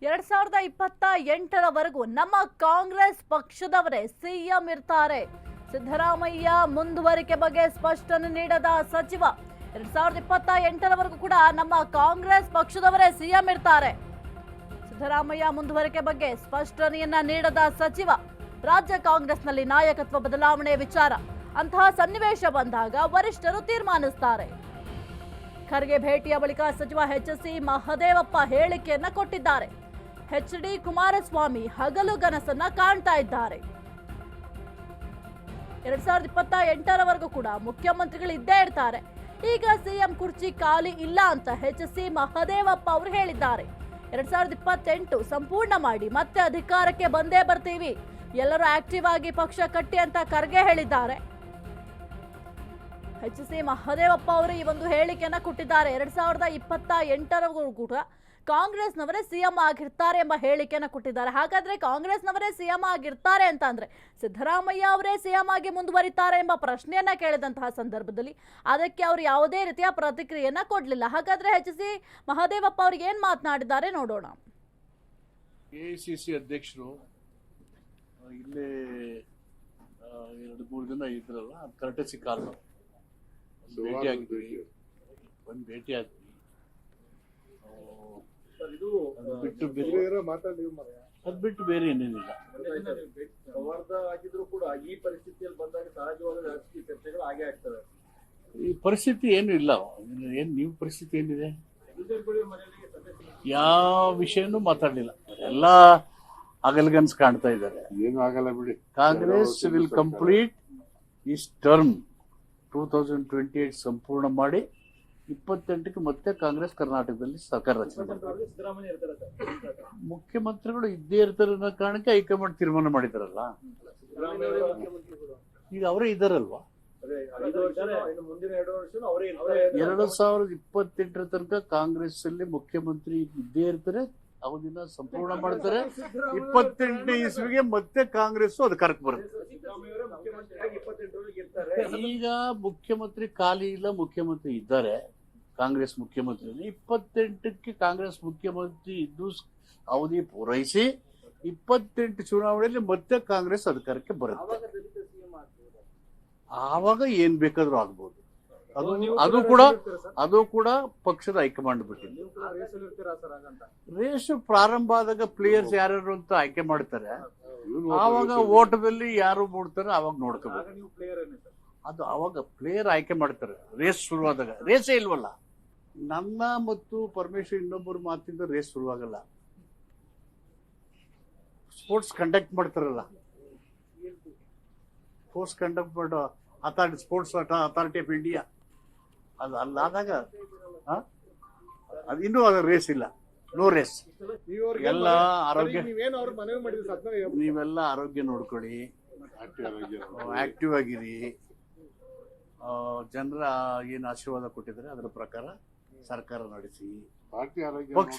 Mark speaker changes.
Speaker 1: 2028ರವರೆಗೂ ನಮ್ಮ ಕಾಂಗ್ರೆಸ್ ಪಕ್ಷದವರೇ ಸಿಎಂ ಇರ್ತಾರೆ. ಸಿದ್ದರಾಮಯ್ಯ ಮುಂದುವರಿಕೆ ಬಗ್ಗೆ ಸ್ಪಷ್ಟನೆ ನೀಡದ ಸಚಿವ 2028ರವರೆಗೂ ಕೂಡ ನಮ್ಮ ಕಾಂಗ್ರೆಸ್ ಪಕ್ಷದವರೇ ಸಿಎಂ ಇರ್ತಾರೆ. ಸಿದ್ದರಾಮಯ್ಯ ಮುಂದುವರಿಕೆ ಬಗ್ಗೆ ಸ್ಪಷ್ಟನೆಯನ್ನ ನೀಡದ ಸಚಿವ. ರಾಜ್ಯ ಕಾಂಗ್ರೆಸ್ನಲ್ಲಿ ನಾಯಕತ್ವ ಬದಲಾವಣೆ ವಿಚಾರ ಅಂತಹ ಸನ್ನಿವೇಶ ಬಂದಾಗ ವರಿಷ್ಠರು ತೀರ್ಮಾನಿಸುತ್ತಾರೆ. ಖರ್ಗೆ ಭೇಟಿಯ ಬಳಿಕ ಸಚಿವ ಎಚ್.ಸಿ. ಮಹದೇವಪ್ಪ ಹೇಳಿಕೆಯನ್ನ ಕೊಟ್ಟಿದ್ದಾರೆ. ಎಚ್.ಡಿ. ಕುಮಾರಸ್ವಾಮಿ ಹಗಲು ಕನಸನ್ನ ಕಾಣ್ತಾ ಇದ್ದಾರೆ. 2028ರವರೆಗೂ ಕೂಡ ಮುಖ್ಯಮಂತ್ರಿಗಳು ಇದ್ದೇ ಇರ್ತಾರೆ. ಈಗ ಸಿಎಂ ಕುರ್ಚಿ ಖಾಲಿ ಇಲ್ಲ ಅಂತ ಎಚ್.ಸಿ. ಮಹದೇವಪ್ಪ ಅವರು ಹೇಳಿದ್ದಾರೆ. 2028 ಸಂಪೂರ್ಣ ಮಾಡಿ ಮತ್ತೆ ಅಧಿಕಾರಕ್ಕೆ ಬಂದೇ ಬರ್ತೀವಿ, ಎಲ್ಲರೂ ಆಕ್ಟಿವ್ ಆಗಿ ಪಕ್ಷ ಕಟ್ಟಿ ಅಂತ ಖರ್ಗೆ ಹೇಳಿದ್ದಾರೆ. ಎಚ್.ಸಿ. ಮಹದೇವಪ್ಪ ಅವರು ಈ ಒಂದು ಹೇಳಿಕೆಯನ್ನ ಕೊಟ್ಟಿದ್ದಾರೆ. 2028ರವರೆಗೂ ಕೂಡ ಕಾಂಗ್ರೆಸ್ನವರೇ ಸಿಎಂ ಆಗಿರ್ತಾರೆ ಎಂಬ ಹೇಳಿಕೆಯನ್ನ ಕೊಟ್ಟಿದ್ದಾರೆ. ಹಾಗಾದ್ರೆ ಕಾಂಗ್ರೆಸ್ನವರೇ ಸಿಎಂ ಆಗಿರ್ತಾರೆ ಅಂತ ಅಂದ್ರೆ ಸಿದ್ದರಾಮಯ್ಯ ಅವರೇ ಸಿಎಂ ಆಗಿ ಮುಂದುವರಿತಾರೆ ಎಂಬ ಪ್ರಶ್ನೆಯನ್ನ ಕೇಳಿದಂತಹ ಸಂದರ್ಭದಲ್ಲಿ ಅದಕ್ಕೆ ಅವರು ಯಾವುದೇ ರೀತಿಯ ಪ್ರತಿಕ್ರಿಯೆಯನ್ನ ಕೊಡಲಿಲ್ಲ. ಹಾಗಾದ್ರೆ ಎಚ್.ಸಿ. ಮಹದೇವಪ್ಪ ಅವ್ರಿಗೆ ಏನ್ ಮಾತನಾಡಿದ್ದಾರೆ ನೋಡೋಣ.
Speaker 2: ಎಐಸಿಸಿ ಅಧ್ಯಕ್ಷರು ಇಲ್ಲೇ 2-3 ದಿನ ಇದ್ರಲ್ಲ, ಅದು ಕರ್ಟಸಿ ಕಾಲ್ ಭೇಟಿ ಆಗಿದ್ವಿ. ಅದ್ ಬಿಟ್ಟು ಬೇರೆ ಏನೇನಿಲ್ಲ.
Speaker 3: ಈ ಪರಿಸ್ಥಿತಿಯಲ್ಲಿ ಬಂದಾಗ ಸಹಜವಾದ ರಾಜಕೀಯ ಚರ್ಚೆಗಳು ಹಾಗೆ ಆಗ್ತವೆ.
Speaker 2: ಈ ಪರಿಸ್ಥಿತಿ ಏನು ಇಲ್ಲ. ಏನ್ ನೀವು ಪರಿಸ್ಥಿತಿ ಏನಿದೆ? ಯಾವ ವಿಷಯನೂ ಮಾತಾಡ್ಲಿಲ್ಲ. ಎಲ್ಲ ಅಗಲ್ಗನ್ಸ್ ಕಾಣ್ತಾ ಇದ್ದಾರೆ.
Speaker 4: ಏನು ಆಗಲ್ಲ ಬಿಡಿ.
Speaker 2: Congress will complete is term 2028 ಸಂಪೂರ್ಣ ಮಾಡಿ 28ಕ್ಕೆ ಮತ್ತೆ ಕಾಂಗ್ರೆಸ್ ಕರ್ನಾಟಕದಲ್ಲಿ ಸರ್ಕಾರ ರಚನೆ ಮಾಡ್ತಾರೆ. ಮುಖ್ಯಮಂತ್ರಿಗಳು ಇದ್ದೇ ಇರ್ತಾರೆ ಅನ್ನೋ ಕಾರಣಕ್ಕೆ ಹೈಕಮಾಂಡ್ ತೀರ್ಮಾನ ಮಾಡಿದಾರಲ್ಲ. ಈಗ ಅವರೇ ಇದ್ದಾರಲ್ವಾ. 2028 ತನಕ ಕಾಂಗ್ರೆಸ್ ಅಲ್ಲಿ ಮುಖ್ಯಮಂತ್ರಿ ಇದ್ದೇ ಇರ್ತಾರೆ, ಅವಧಿನ ಸಂಪೂರ್ಣ ಮಾಡ್ತಾರೆ. 28 ಇಸ್ವಿಗೆ ಮತ್ತೆ ಕಾಂಗ್ರೆಸ್ ಅಧಿಕಾರಕ್ಕೆ ಬರುತ್ತೆ. ಈಗ ಮುಖ್ಯಮಂತ್ರಿ ಖಾಲಿ ಇಲ್ಲ, ಮುಖ್ಯಮಂತ್ರಿ ಇದ್ದಾರೆ. ಕಾಂಗ್ರೆಸ್ ಮುಖ್ಯಮಂತ್ರಿ 28ಕ್ಕೆ ಕಾಂಗ್ರೆಸ್ ಮುಖ್ಯಮಂತ್ರಿ ಇದ್ದು ಅವಧಿ ಪೂರೈಸಿ 28 ಚುನಾವಣೆಯಲ್ಲಿ ಮತ್ತೆ ಕಾಂಗ್ರೆಸ್ ಅಧಿಕಾರಕ್ಕೆ ಬರುತ್ತೆ. ಆವಾಗ ಏನ್ ಬೇಕಾದ್ರೂ ಆಗ್ಬೋದು. ಅದು ಕೂಡ ಪಕ್ಷದ ಹೈಕಮಾಂಡ್ ಬಿಟ್ಟಿದೆ. ರೇಸ್ ಪ್ರಾರಂಭ ಆದಾಗ ಪ್ಲೇಯರ್ಸ್ ಯಾರ್ಯಾರು ಅಂತ ಆಯ್ಕೆ ಮಾಡ್ತಾರೆ. ಆವಾಗ ಓಟದಲ್ಲಿ ಯಾರು ಮೂಡ್ತಾರೆ ಅವಾಗ ನೋಡ್ಕೋಬೇಕು. ಅದು ಅವಾಗ ಪ್ಲೇಯರ್ ಆಯ್ಕೆ ಮಾಡ್ತಾರೆ. ರೇಸ್ ಶುರುವಾದಾಗ ರೇಸೇ ಇಲ್ವಲ್ಲ. ನನ್ನ ಮತ್ತು ಪರಮೇಶ್ವರ್ ಇನ್ನೊಬ್ಬರು ಮಾತಿಂದ ರೇಸ್ ಶುರುವಾಗಲ್ಲ. ಸ್ಪೋರ್ಟ್ಸ್ ಕಂಡಕ್ಟ್ ಮಾಡ್ತಾರಲ್ಲ, ಸ್ಪೋರ್ಟ್ಸ್ ಕಂಡಕ್ಟ್ ಮಾಡೋ authority, sports authority of India, ಅದು ಅಲ್ಲಾದಾಗ ಅದು ಇನ್ನೂ ಅದು ರೇಸ್ ಇಲ್ಲ. No race. ಎಲ್ಲ ಆರೋಗ್ಯ, ನೀವೆಲ್ಲ ಆರೋಗ್ಯ ನೋಡ್ಕೊಳ್ಳಿ, ಆಕ್ಟಿವ್ ಆಗಿರಿ. ಜನರ ಏನು ಆಶೀರ್ವಾದ ಕೊಟ್ಟಿದ್ದಾರೆ ಅದರ ಪ್ರಕಾರ ಸರ್ಕಾರ ನಡೆಸಿ. ಪಕ್ಷ